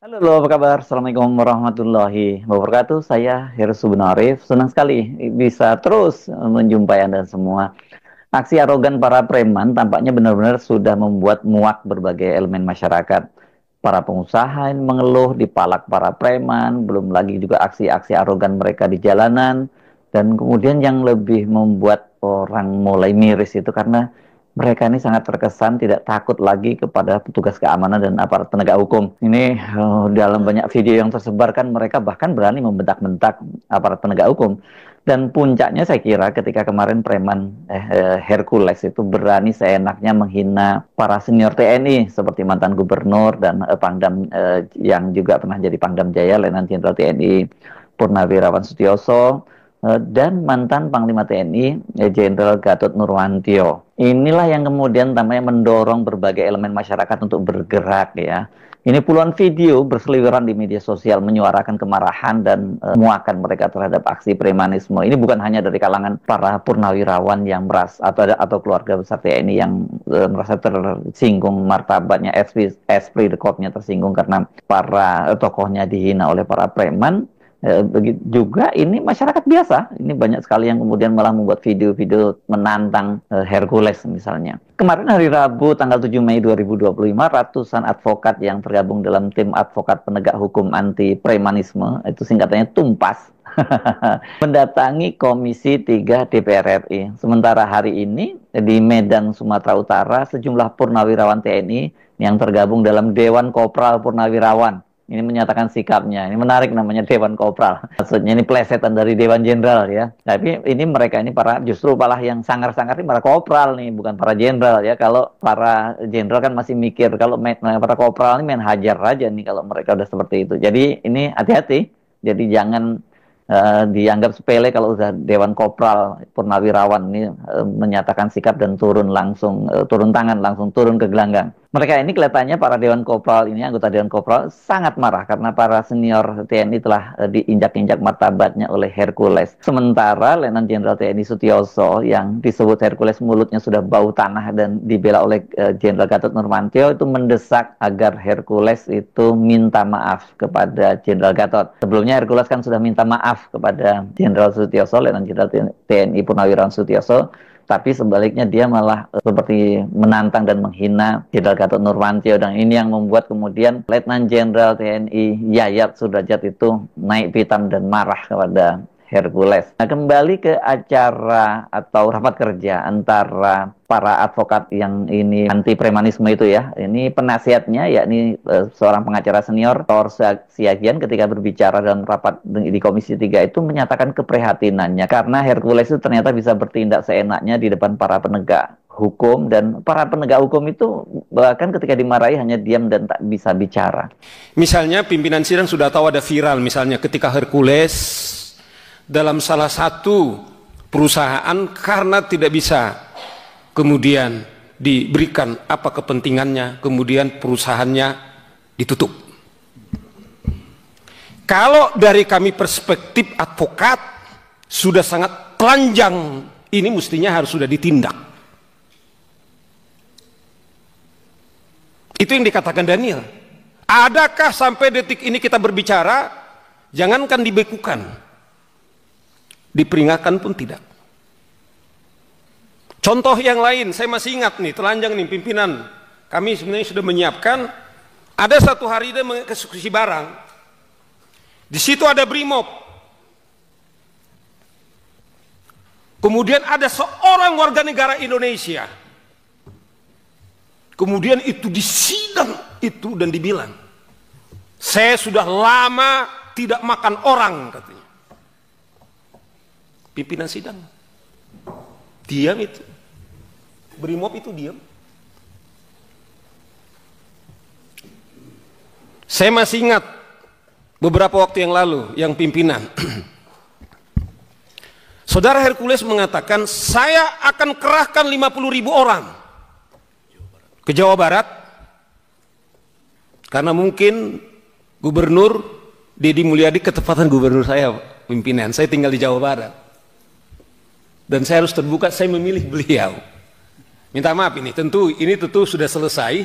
Halo, apa kabar? Assalamualaikum warahmatullahi wabarakatuh. Saya Heru Subnarif. Senang sekali bisa terus menjumpai Anda semua. Aksi arogan para preman tampaknya benar-benar sudah membuat muak berbagai elemen masyarakat. Para pengusaha yang mengeluh dipalak para preman, belum lagi juga aksi-aksi arogan mereka di jalanan. Dan kemudian yang lebih membuat orang mulai miris itu karena mereka ini sangat terkesan tidak takut lagi kepada petugas keamanan dan aparat penegak hukum. Ini dalam banyak video yang tersebar kan mereka bahkan berani membentak-bentak aparat penegak hukum. Dan puncaknya saya kira ketika kemarin preman Hercules itu berani seenaknya menghina para senior TNI seperti mantan gubernur dan Pangdam yang juga pernah jadi Pangdam Jaya, Letnan Jenderal TNI Purnawirawan Sutioso, dan mantan Panglima TNI Jenderal Gatot Nurmantio. Inilah yang kemudian tampaknya mendorong berbagai elemen masyarakat untuk bergerak ya. Ini puluhan video berseliweran di media sosial menyuarakan kemarahan dan muakan mereka terhadap aksi premanisme. Ini bukan hanya dari kalangan para purnawirawan yang merasa atau keluarga besar TNI yang merasa tersinggung martabatnya, esprit de corps-nya tersinggung karena para tokohnya dihina oleh para preman. Juga ini masyarakat biasa, ini banyak sekali yang kemudian malah membuat video-video menantang Hercules misalnya. Kemarin hari Rabu tanggal 7 Mei 2025, ratusan advokat yang tergabung dalam tim advokat penegak hukum anti premanisme, itu singkatannya TUMPAS, mendatangi Komisi 3 DPR RI. Sementara hari ini di Medan, Sumatera Utara, sejumlah purnawirawan TNI yang tergabung dalam Dewan Kopral Purnawirawan ini menyatakan sikapnya. Ini menarik namanya Dewan Kopral. Maksudnya ini plesetan dari Dewan Jenderal ya. Tapi ini mereka ini justru malah yang sangar-sangar ini para kopral nih, bukan para jenderal ya. Kalau para jenderal kan masih mikir, kalau para kopral ini main hajar aja nih kalau mereka udah seperti itu. Jadi ini hati-hati. Jadi jangan dianggap sepele kalau udah Dewan Kopral Purnawirawan ini menyatakan sikap dan turun tangan langsung turun ke gelanggang. Mereka ini kelihatannya para Dewan Kopral ini, anggota Dewan Kopral sangat marah karena para senior TNI telah diinjak-injak martabatnya oleh Hercules. Sementara Letnan Jenderal TNI Sutioso yang disebut Hercules mulutnya sudah bau tanah dan dibela oleh Jenderal Gatot Nurmantio itu mendesak agar Hercules itu minta maaf kepada Jenderal Gatot. Sebelumnya Hercules kan sudah minta maaf kepada Jenderal Sutioso, Letnan Jenderal TNI Purnawirawan Sutioso. Tapi sebaliknya dia malah seperti menantang dan menghina Jenderal Gatot Nurmantio. Dan ini yang membuat kemudian Letnan Jenderal TNI Yayat Sudrajat itu naik pitam dan marah kepada Hercules. Nah, kembali ke acara atau rapat kerja antara para advokat yang ini anti premanisme itu ya. Ini penasihatnya yakni seorang pengacara senior Thor Siagian ketika berbicara dalam rapat di Komisi 3 itu menyatakan keprihatinannya karena Hercules itu ternyata bisa bertindak seenaknya di depan para penegak hukum, dan para penegak hukum itu bahkan ketika dimarahi hanya diam dan tak bisa bicara. Misalnya pimpinan sidang sudah tahu ada viral misalnya ketika Hercules dalam salah satu perusahaan karena tidak bisa kemudian diberikan apa kepentingannya, kemudian perusahaannya ditutup. Kalau dari kami perspektif advokat sudah sangat telanjang, ini mestinya harus sudah ditindak. Itu yang dikatakan Daniel. Adakah sampai detik ini kita berbicara, jangankan dibekukan, diperingatkan pun tidak. Contoh yang lain, saya masih ingat nih, telanjang nih pimpinan. Kami sebenarnya sudah menyiapkan, ada satu hari dia mengeksekusi barang. Di situ ada Brimob. Kemudian ada seorang warga negara Indonesia. Kemudian itu disidang itu dan dibilang, saya sudah lama tidak makan orang, katanya. Pimpinan sidang diam itu, Brimob itu diam. Saya masih ingat beberapa waktu yang lalu yang pimpinan Saudara Hercules mengatakan saya akan kerahkan 50.000 orang ke Jawa Barat karena mungkin Gubernur Deddy Mulyadi ketepatan gubernur saya, pimpinan saya tinggal di Jawa Barat. Dan saya harus terbuka, saya memilih beliau. Minta maaf ini tentu sudah selesai,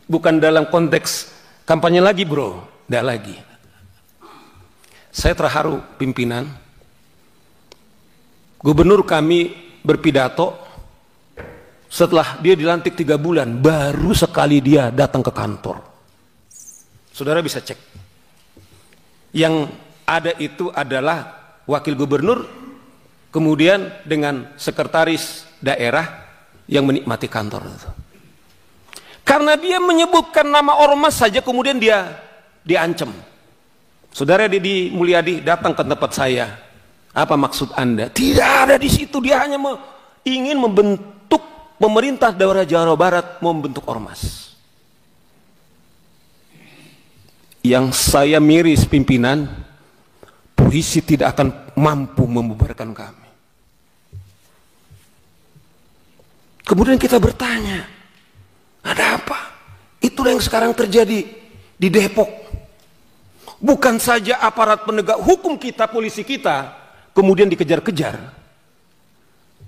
bukan dalam konteks kampanye lagi bro. Tidak lagi. Saya terharu pimpinan. Gubernur kami berpidato, setelah dia dilantik 3 bulan, baru sekali dia datang ke kantor. Saudara bisa cek. Yang ada itu adalah wakil gubernur, kemudian dengan sekretaris daerah yang menikmati kantor itu. Karena dia menyebutkan nama ormas saja, kemudian dia diancam. Saudara Deddy Mulyadi datang ke tempat saya. Apa maksud Anda? Tidak ada di situ. Dia hanya ingin membentuk pemerintah daerah Jawa Barat, membentuk ormas. Yang saya miris pimpinan, polisi tidak akan mampu membubarkan kami. Kemudian kita bertanya, ada apa? Itulah yang sekarang terjadi di Depok. Bukan saja aparat penegak hukum kita, polisi kita, kemudian dikejar-kejar,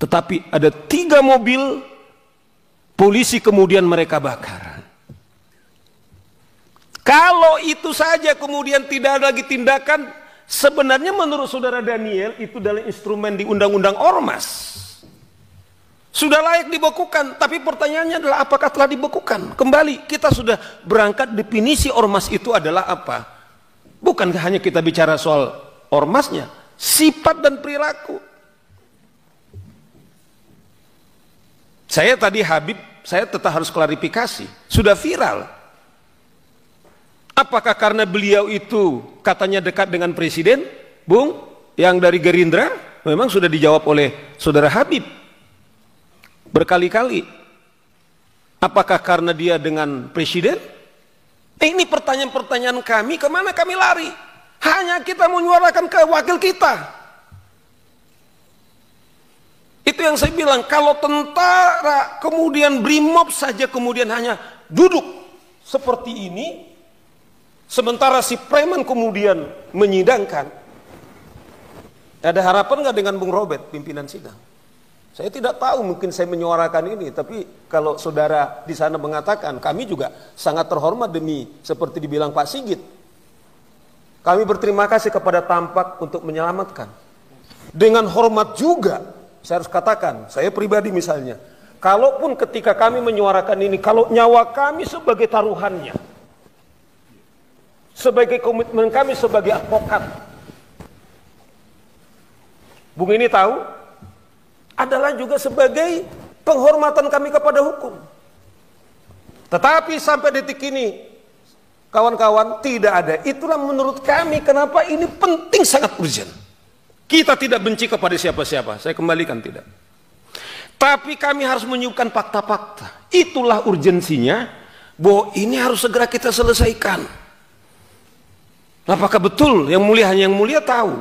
tetapi ada 3 mobil polisi kemudian mereka bakar. Kalau itu saja kemudian tidak ada lagi tindakan, sebenarnya menurut saudara Daniel itu adalah instrumen di undang-undang ormas. Sudah layak dibekukan, tapi pertanyaannya adalah apakah telah dibekukan? Kembali, kita sudah berangkat definisi ormas itu adalah apa? Bukan hanya kita bicara soal ormasnya, sifat dan perilaku. Saya tadi Habib, saya tetap harus klarifikasi, sudah viral. Apakah karena beliau itu katanya dekat dengan presiden, Bung, yang dari Gerindra? Memang sudah dijawab oleh saudara Habib berkali-kali. Apakah karena dia dengan presiden? Ini pertanyaan-pertanyaan kami, kemana kami lari? Hanya kita menyuarakan ke wakil kita. Itu yang saya bilang, kalau tentara kemudian BRIMOB saja kemudian hanya duduk seperti ini, sementara si preman kemudian menyidangkan, ada harapan nggak dengan Bung Robert pimpinan sidang? Saya tidak tahu, mungkin saya menyuarakan ini, tapi kalau saudara di sana mengatakan, kami juga sangat terhormat demi seperti dibilang Pak Sigit. Kami berterima kasih kepada Tampak untuk menyelamatkan. Dengan hormat juga, saya harus katakan, saya pribadi misalnya, kalaupun ketika kami menyuarakan ini, kalau nyawa kami sebagai taruhannya, sebagai komitmen kami sebagai advokat, Bung ini tahu, adalah juga sebagai penghormatan kami kepada hukum. Tetapi sampai detik ini, kawan-kawan, tidak ada. Itulah menurut kami kenapa ini penting, sangat urgent. Kita tidak benci kepada siapa-siapa, saya kembalikan tidak. Tapi kami harus menyuguhkan fakta-fakta. Itulah urgensinya, bahwa ini harus segera kita selesaikan. Apakah betul yang mulia hanya yang mulia tahu?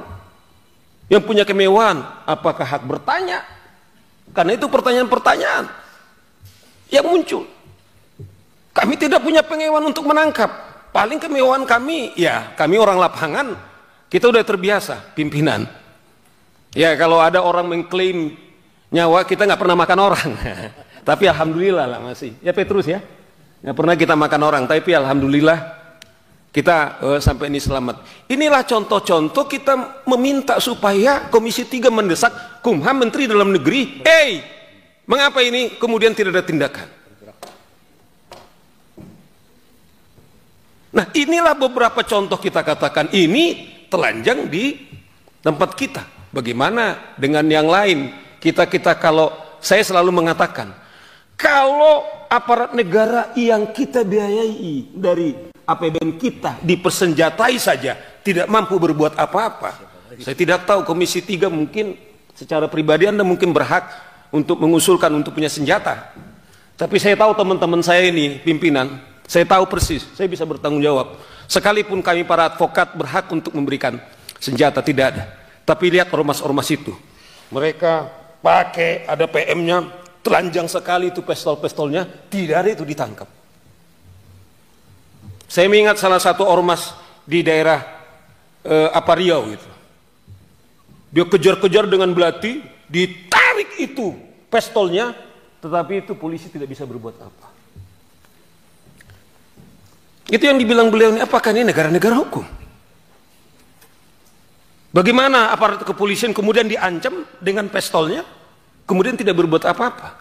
Yang punya kemewahan, apakah hak bertanya? Karena itu pertanyaan-pertanyaan yang muncul. Kami tidak punya pengewahan untuk menangkap. Paling kemewahan kami, ya kami orang lapangan, kita udah terbiasa, pimpinan. Ya kalau ada orang mengklaim nyawa, kita nggak pernah makan orang. Tapi alhamdulillah lah masih. Ya Petrus ya, nggak pernah kita makan orang. Tapi alhamdulillah kita sampai ini selamat. Inilah contoh-contoh kita meminta supaya Komisi 3 mendesak Kumham, Menteri Dalam Negeri, mengapa ini kemudian tidak ada tindakan? Nah inilah beberapa contoh kita katakan ini telanjang di tempat kita. Bagaimana dengan yang lain? Kita kalau saya selalu mengatakan, kalau aparat negara yang kita biayai dari APBN kita dipersenjatai saja tidak mampu berbuat apa-apa. Saya tidak tahu Komisi 3 mungkin secara pribadi Anda mungkin berhak untuk mengusulkan untuk punya senjata. Tapi saya tahu teman-teman saya ini pimpinan, saya tahu persis, saya bisa bertanggung jawab. Sekalipun kami para advokat berhak untuk memberikan senjata, tidak ada. Tapi lihat ormas-ormas itu, mereka pakai ada PM-nya, telanjang sekali itu pistol-pistolnya, tidak ada itu ditangkap. Saya mengingat salah satu ormas di daerah Riau gitu. Dia kejar-kejar dengan belati, ditarik itu pistolnya, tetapi itu polisi tidak bisa berbuat apa. Itu yang dibilang beliau ini, apakah ini negara-negara hukum? Bagaimana aparat kepolisian kemudian diancam dengan pistolnya, kemudian tidak berbuat apa-apa?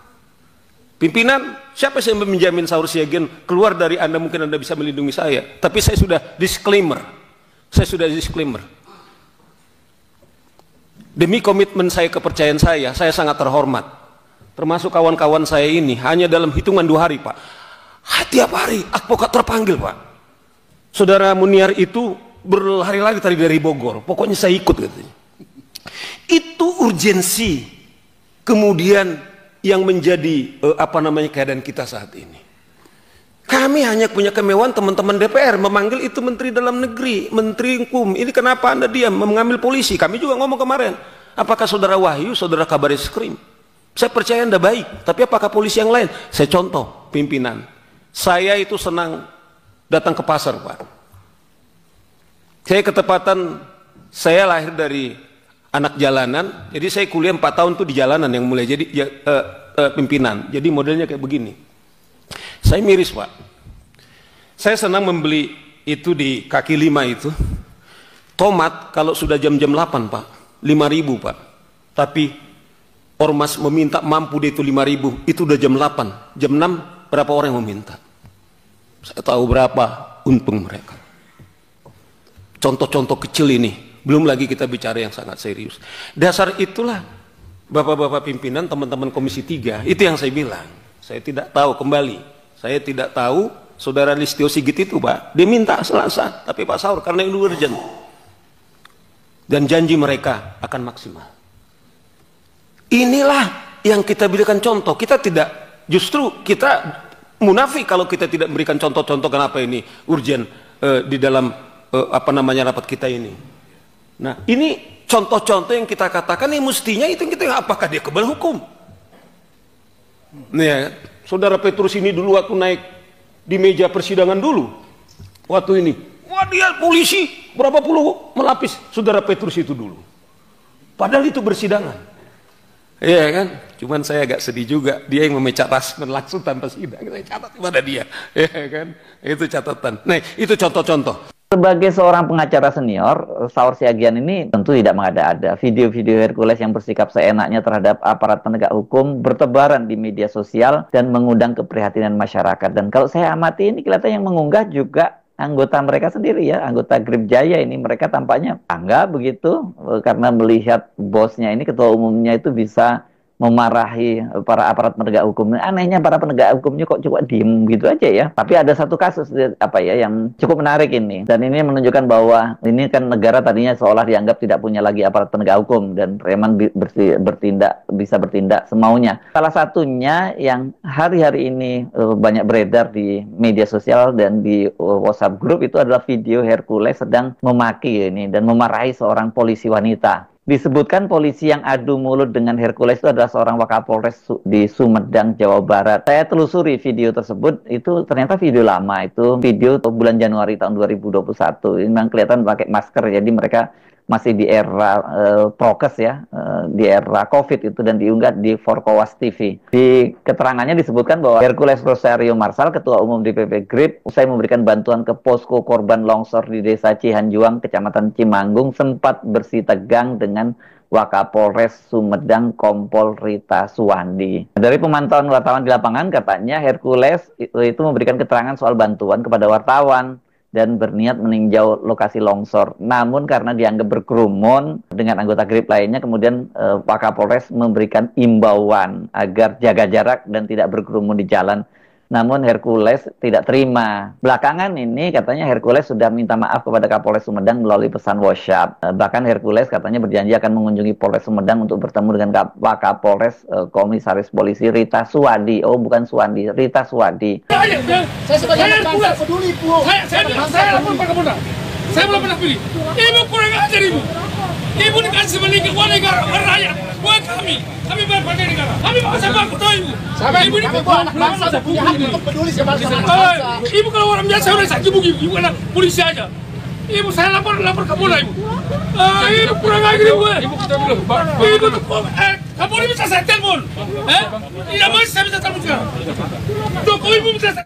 Pimpinan, siapa sih yang menjamin Saur Siagian keluar dari Anda, mungkin Anda bisa melindungi saya. Tapi saya sudah disclaimer. Demi komitmen saya, kepercayaan saya sangat terhormat. Termasuk kawan-kawan saya ini, hanya dalam hitungan 2 hari, Pak. Tiap hari advokat terpanggil, Pak. Saudara Muniar itu berlari-lari tadi dari Bogor. Pokoknya saya ikut katanya. Itu urgensi kemudian yang menjadi keadaan kita saat ini. Kami hanya punya kemewahan teman-teman DPR memanggil itu Menteri Dalam Negeri, Menteri Hukum. Ini kenapa Anda diam mengambil polisi? Kami juga ngomong kemarin. Apakah Saudara Wahyu, Saudara Kabar Eskrim? Saya percaya Anda baik, tapi apakah polisi yang lain? Saya contoh, pimpinan. Saya itu senang datang ke pasar, Pak. Saya ketepatan, saya lahir dari anak jalanan, jadi saya kuliah 4 tahun tuh di jalanan yang mulai jadi pimpinan. Jadi modelnya kayak begini. Saya miris, Pak. Saya senang membeli itu di kaki 5 itu. Tomat kalau sudah jam-jam 8, Pak, 5.000, Pak. Tapi ormas meminta mampu dia itu 5.000, itu udah jam 8. Jam 6 berapa orang yang meminta? Saya tahu berapa untung mereka. Contoh-contoh kecil ini, belum lagi kita bicara yang sangat serius. Dasar itulah Bapak-bapak pimpinan, teman-teman Komisi 3, itu yang saya bilang. Saya tidak tahu, kembali, saya tidak tahu Saudara Listio Sigit itu, Pak, dia minta Selasa, tapi Pak Saur karena ini urgent. Dan janji mereka akan maksimal. Inilah yang kita berikan contoh. Kita tidak, justru kita munafik kalau kita tidak memberikan contoh-contoh kenapa ini urgent di dalam rapat kita ini. Nah, ini contoh-contoh yang kita katakan ini mestinya itu kita, apakah dia kebal hukum? Nih ya, Saudara Petrus ini dulu waktu naik di meja persidangan dulu, waktu ini, wah dia polisi berapa puluh melapis Saudara Petrus itu dulu. Padahal itu bersidangan. Iya kan? Cuman saya agak sedih juga, dia yang memecat Rasman langsung tanpa sidang. Saya catat pada dia, ya kan? Itu catatan. Nah, itu contoh-contoh. Sebagai seorang pengacara senior, Saur Siagian ini tentu tidak mengada-ada. Video-video Hercules yang bersikap seenaknya terhadap aparat penegak hukum bertebaran di media sosial dan mengundang keprihatinan masyarakat. Dan kalau saya amati ini kelihatan yang mengunggah juga anggota mereka sendiri ya, anggota Grip Jaya ini. Mereka tampaknya bangga begitu karena melihat bosnya ini, ketua umumnya itu bisa memarahi para aparat penegak hukum. Anehnya para penegak hukumnya kok cuma diem gitu aja ya. Tapi ada satu kasus yang cukup menarik ini, dan ini menunjukkan bahwa ini kan negara tadinya seolah dianggap tidak punya lagi aparat penegak hukum dan preman bisa bertindak semaunya. Salah satunya yang hari-hari ini banyak beredar di media sosial dan di WhatsApp group itu adalah video Hercules sedang memaki ini dan memarahi seorang polisi wanita. Disebutkan polisi yang adu mulut dengan Hercules itu adalah seorang Wakapolres di Sumedang, Jawa Barat. Saya telusuri video tersebut, itu ternyata video lama, itu video bulan Januari tahun 2021. Ini memang kelihatan pakai masker, jadi mereka masih di era prokes ya, di era COVID itu, dan diunggah di Forkowas TV. Di keterangannya disebutkan bahwa Hercules Rosario Marsal, Ketua Umum DPP Grip, usai memberikan bantuan ke posko korban longsor di Desa Cihanjuang, Kecamatan Cimanggung, sempat bersih tegang dengan Wakapolres Sumedang Kompol Rita Suwandi. Dari pemantauan wartawan di lapangan, katanya Hercules itu memberikan keterangan soal bantuan kepada wartawan dan berniat meninjau lokasi longsor. Namun karena dianggap berkerumun dengan anggota Grip lainnya, kemudian Wakapolres memberikan imbauan agar jaga jarak dan tidak berkerumun di jalan. Namun Hercules tidak terima. Belakangan ini katanya Hercules sudah minta maaf kepada Kapolres Sumedang melalui pesan WhatsApp. Bahkan Hercules katanya berjanji akan mengunjungi Polres Sumedang untuk bertemu dengan Wakapolres Komisaris Polisi Rita Suwandi. Oh, bukan Suwandi, Rita Suwandi. Saya sebagai anak bangsa peduli, Bu. Saya lapor Pak Kapolda. Saya belum pernah pilih. Ibu kurang ajar, Ibu. Ibu dikasih meninggal uang negara, uang rakyat, uang kami. Kami bayar pakai negara. Kami bangsa bangku tahu, Ibu. Ibu ini anak bangsa punya hak untuk peduli sama bangsa. Ibu kalau orang biasa udah sakit, Ibu anak polisi aja. Ibu saya lapor Kapolda, Ibu. Ibu kurang ajar, Ibu. Ibu kita bilang, Ibu tuh Kapolda bisa saya telepon. Tidak mau saya bisa telepon sekarang. Jokowi Ibu bisa